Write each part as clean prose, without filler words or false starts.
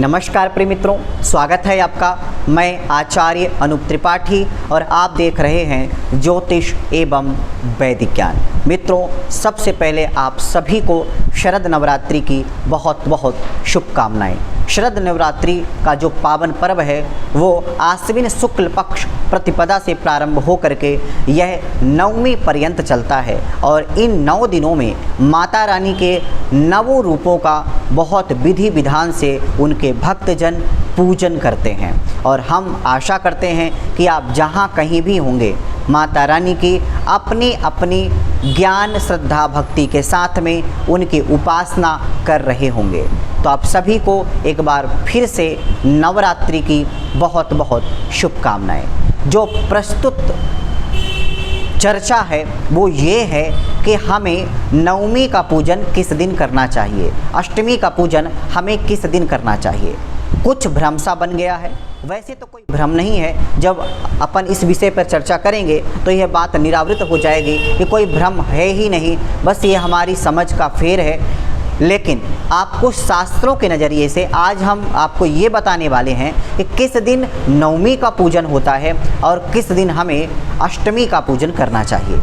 नमस्कार प्रिय मित्रों, स्वागत है आपका। मैं आचार्य अनूप त्रिपाठी और आप देख रहे हैं ज्योतिष एवं वैदिक ज्ञान। मित्रों, सबसे पहले आप सभी को शरद नवरात्रि की बहुत बहुत शुभकामनाएं। शरद नवरात्रि का जो पावन पर्व है वो आश्विन शुक्ल पक्ष प्रतिपदा से प्रारंभ हो करके यह नवमी पर्यंत चलता है और इन 9 दिनों में माता रानी के नवों रूपों का बहुत विधि विधान से उनके भक्तजन पूजन करते हैं। और हम आशा करते हैं कि आप जहाँ कहीं भी होंगे माता रानी की अपनी अपनी ज्ञान श्रद्धा भक्ति के साथ में उनकी उपासना कर रहे होंगे। तो आप सभी को एक बार फिर से नवरात्रि की बहुत बहुत शुभकामनाएं। जो प्रस्तुत चर्चा है वो ये है कि हमें नवमी का पूजन किस दिन करना चाहिए, अष्टमी का पूजन हमें किस दिन करना चाहिए। कुछ भ्रम सा बन गया है। वैसे तो कोई भ्रम नहीं है, जब अपन इस विषय पर चर्चा करेंगे तो यह बात निरावृत हो जाएगी कि कोई भ्रम है ही नहीं, बस ये हमारी समझ का फेर है। लेकिन आपको शास्त्रों के नज़रिए से आज हम आपको ये बताने वाले हैं कि किस दिन नवमी का पूजन होता है और किस दिन हमें अष्टमी का पूजन करना चाहिए।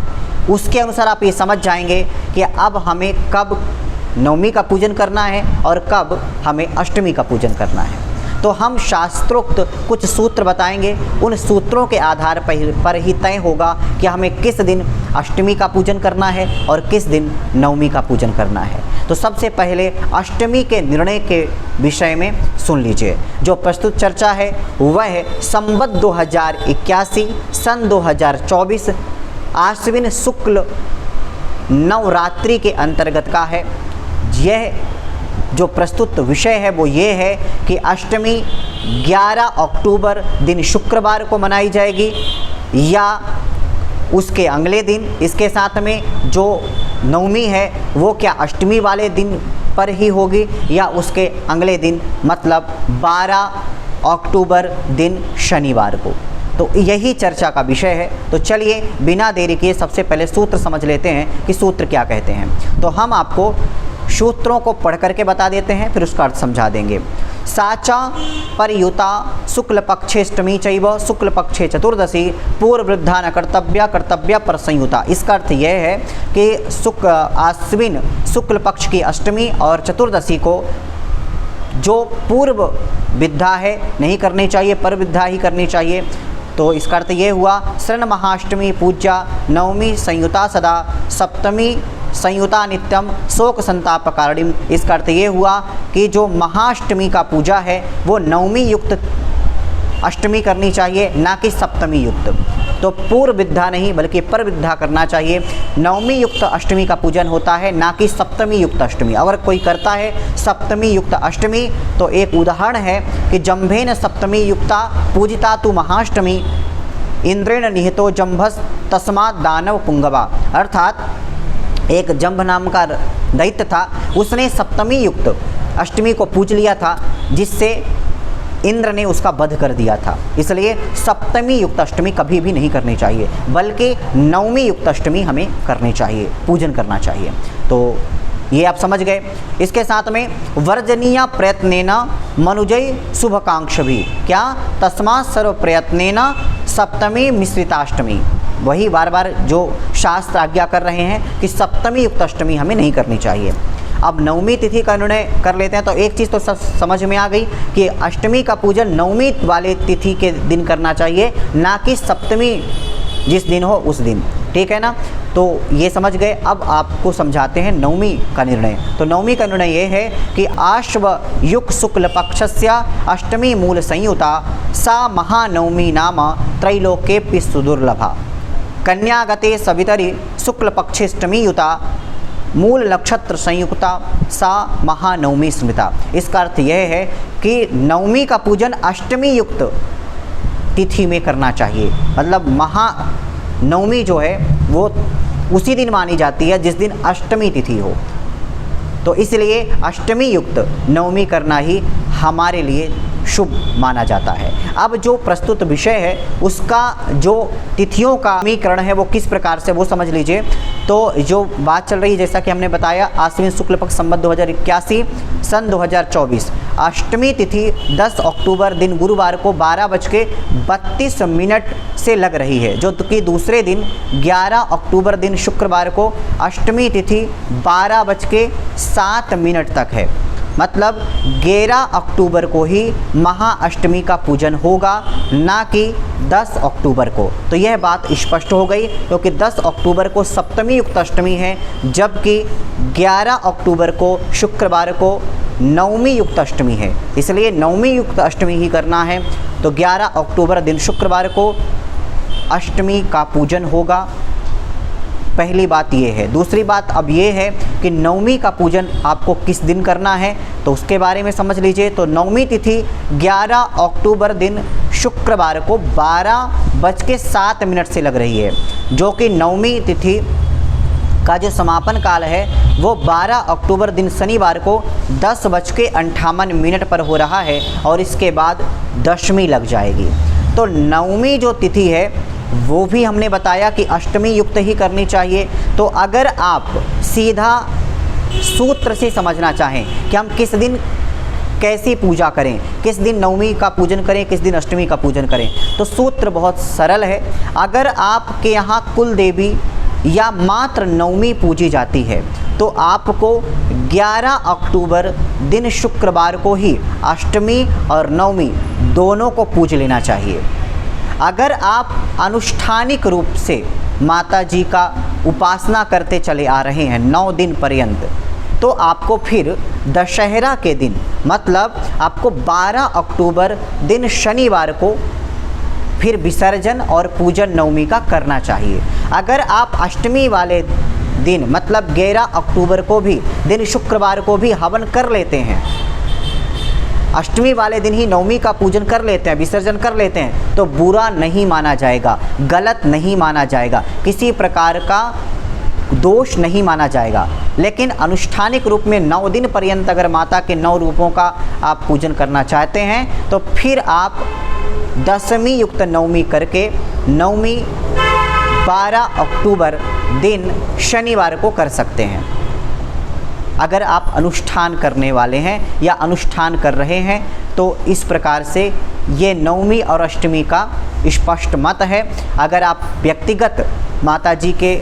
उसके अनुसार आप ये समझ जाएंगे कि अब हमें कब नवमी का पूजन करना है और कब हमें अष्टमी का पूजन करना है। तो हम शास्त्रोक्त कुछ सूत्र बताएंगे, उन सूत्रों के आधार पर ही तय होगा कि हमें किस दिन अष्टमी का पूजन करना है और किस दिन नवमी का पूजन करना है। तो सबसे पहले अष्टमी के निर्णय के विषय में सुन लीजिए। जो प्रस्तुत चर्चा है वह संवत 2081 सन 2024 आश्विन शुक्ल नवरात्रि के अंतर्गत का है। यह जो प्रस्तुत विषय है वो ये है कि अष्टमी 11 अक्टूबर दिन शुक्रवार को मनाई जाएगी या उसके अगले दिन। इसके साथ में जो नवमी है वो क्या अष्टमी वाले दिन पर ही होगी या उसके अगले दिन, मतलब 12 अक्टूबर दिन शनिवार को। तो यही चर्चा का विषय है। तो चलिए बिना देरी किए सबसे पहले सूत्र समझ लेते हैं कि सूत्र क्या कहते हैं। तो हम आपको सूत्रों को पढ़ करके बता देते हैं, फिर उसका अर्थ समझा देंगे। साचा परियुता शुक्ल पक्षे अष्टमी चैव शुक्ल पक्षे चतुर्दशी पूर्व वृद्धा न कर्तव्य पर संयुता। इसका अर्थ यह है कि आश्विन शुक्ल पक्ष की अष्टमी और चतुर्दशी को जो पूर्व विद्या है नहीं करनी चाहिए, पर विद्या ही करनी चाहिए। तो इसका अर्थ ये हुआ शरण महाअष्टमी पूज्या नवमी संयुता सदा सप्तमी संयुता नित्यम शोक संताप कारणिम। इसका अर्थ ये हुआ कि जो महाअष्टमी का पूजा है वो नवमी युक्त अष्टमी करनी चाहिए, ना कि सप्तमी युक्त। तो पूर्व विद्या नहीं बल्कि पर विद्या करना चाहिए। नवमी युक्त अष्टमी का पूजन होता है, ना कि सप्तमी युक्त अष्टमी। अगर कोई करता है सप्तमी युक्त अष्टमी तो एक उदाहरण है कि जम्भेन सप्तमी युक्ता पूजिता तु महाअष्टमी इंद्रेण निहितो जम्भस तस्मात् दानव पुंगवा। अर्थात एक जम्भ नाम का दैत्य था, उसने सप्तमी युक्त अष्टमी को पूज लिया था जिससे इंद्र ने उसका वध कर दिया था। इसलिए सप्तमी युक्त अष्टमी कभी भी नहीं करनी चाहिए, बल्कि नवमी युक्त अष्टमी हमें करनी चाहिए, पूजन करना चाहिए। तो ये आप समझ गए। इसके साथ में वर्जनीय प्रयत्नेन मनुजय शुभकांक्ष भी क्या तस्मात् सर्व प्रयत्नेन सप्तमी मिश्रिताष्टमी। वही बार बार जो शास्त्र आज्ञा कर रहे हैं कि सप्तमी युक्त अष्टमी हमें नहीं करनी चाहिए। अब नवमी तिथि का निर्णय कर लेते हैं। तो एक चीज़ तो समझ में आ गई कि अष्टमी का पूजन नवमी वाले तिथि के दिन करना चाहिए, ना कि सप्तमी जिस दिन हो उस दिन। ठीक है ना। तो ये समझ गए। अब आपको समझाते हैं नवमी का निर्णय। तो नवमी का निर्णय ये है कि आश्व युग शुक्ल पक्षस्य अष्टमी मूल संयुता सा महानवमी नाम त्रैलोक्येऽपि सुदुर्लभा कन्यागते सवितरी शुक्ल पक्षेष्टमी युता मूल नक्षत्र संयुक्ता सा महानवमी स्मृता। इसका अर्थ यह है कि नवमी का पूजन अष्टमी युक्त तिथि में करना चाहिए। मतलब महानवमी जो है वो उसी दिन मानी जाती है जिस दिन अष्टमी तिथि हो। तो इसलिए अष्टमी युक्त नवमी करना ही हमारे लिए शुभ माना जाता है। अब जो प्रस्तुत विषय है उसका जो तिथियों का समीकरण है वो किस प्रकार से, वो समझ लीजिए। तो जो बात चल रही है, जैसा कि हमने बताया, आश्विन शुक्ल पक्ष संवत 2081 सन 2024, अष्टमी तिथि 10 अक्टूबर दिन गुरुवार को 12:32 से लग रही है, जो कि दूसरे दिन 11 अक्टूबर दिन शुक्रवार को अष्टमी तिथि 12:07 तक है। मतलब 11 अक्टूबर को ही महाअष्टमी का पूजन होगा, ना कि 10 अक्टूबर को। तो यह बात स्पष्ट हो गई, क्योंकि 10 अक्टूबर को सप्तमी युक्त अष्टमी है, जबकि 11 अक्टूबर को शुक्रवार को नवमी युक्त अष्टमी है, इसलिए नवमी युक्त अष्टमी ही करना है। तो 11 अक्टूबर दिन शुक्रवार को अष्टमी का पूजन होगा। पहली बात ये है। दूसरी बात अब ये है कि नवमी का पूजन आपको किस दिन करना है, तो उसके बारे में समझ लीजिए। तो नवमी तिथि 11 अक्टूबर दिन शुक्रवार को 12:07 से लग रही है, जो कि नवमी तिथि का जो समापन काल है वो 12 अक्टूबर दिन शनिवार को 10:58 पर हो रहा है, और इसके बाद दशमी लग जाएगी। तो नवमी जो तिथि है वो भी हमने बताया कि अष्टमी युक्त ही करनी चाहिए। तो अगर आप सीधा सूत्र से समझना चाहें कि हम किस दिन कैसी पूजा करें, किस दिन नवमी का पूजन करें, किस दिन अष्टमी का पूजन करें, तो सूत्र बहुत सरल है। अगर आपके यहाँ कुल देवी या मात्र नवमी पूजी जाती है, तो आपको 11 अक्टूबर दिन शुक्रवार को ही अष्टमी और नवमी दोनों को पूज लेना चाहिए। अगर आप अनुष्ठानिक रूप से माता जी का उपासना करते चले आ रहे हैं 9 दिन पर्यंत, तो आपको फिर दशहरा के दिन, मतलब आपको 12 अक्टूबर दिन शनिवार को फिर विसर्जन और पूजन नवमी का करना चाहिए। अगर आप अष्टमी वाले दिन, मतलब 11 अक्टूबर को भी दिन शुक्रवार को भी हवन कर लेते हैं, अष्टमी वाले दिन ही नवमी का पूजन कर लेते हैं, विसर्जन कर लेते हैं, तो बुरा नहीं माना जाएगा, गलत नहीं माना जाएगा, किसी प्रकार का दोष नहीं माना जाएगा। लेकिन अनुष्ठानिक रूप में 9 दिन पर्यंत अगर माता के 9 रूपों का आप पूजन करना चाहते हैं, तो फिर आप दशमी युक्त नवमी करके नवमी 12 अक्टूबर दिन शनिवार को कर सकते हैं। अगर आप अनुष्ठान करने वाले हैं या अनुष्ठान कर रहे हैं, तो इस प्रकार से ये नवमी और अष्टमी का स्पष्ट मत है। अगर आप व्यक्तिगत माता जी के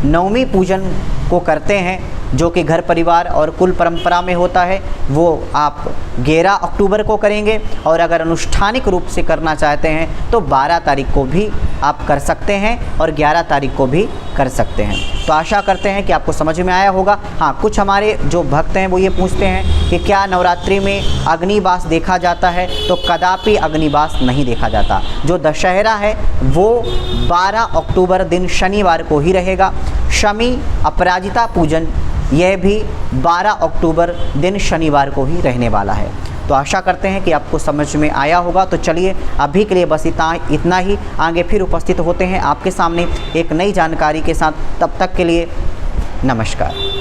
नवमी पूजन को करते हैं, जो कि घर परिवार और कुल परंपरा में होता है, वो आप 11 अक्टूबर को करेंगे, और अगर अनुष्ठानिक रूप से करना चाहते हैं तो 12 तारीख को भी आप कर सकते हैं और 11 तारीख को भी कर सकते हैं। तो आशा करते हैं कि आपको समझ में आया होगा। हाँ, कुछ हमारे जो भक्त हैं वो ये पूछते हैं कि क्या नवरात्रि में अग्निबास देखा जाता है, तो कदापि अग्निबास नहीं देखा जाता। जो दशहरा है वो 12 अक्टूबर दिन शनिवार को ही रहेगा। शमी अपराजिता पूजन यह भी 12 अक्टूबर दिन शनिवार को ही रहने वाला है। तो आशा करते हैं कि आपको समझ में आया होगा। तो चलिए अभी के लिए बस इतना ही। आगे फिर उपस्थित होते हैं आपके सामने एक नई जानकारी के साथ। तब तक के लिए नमस्कार।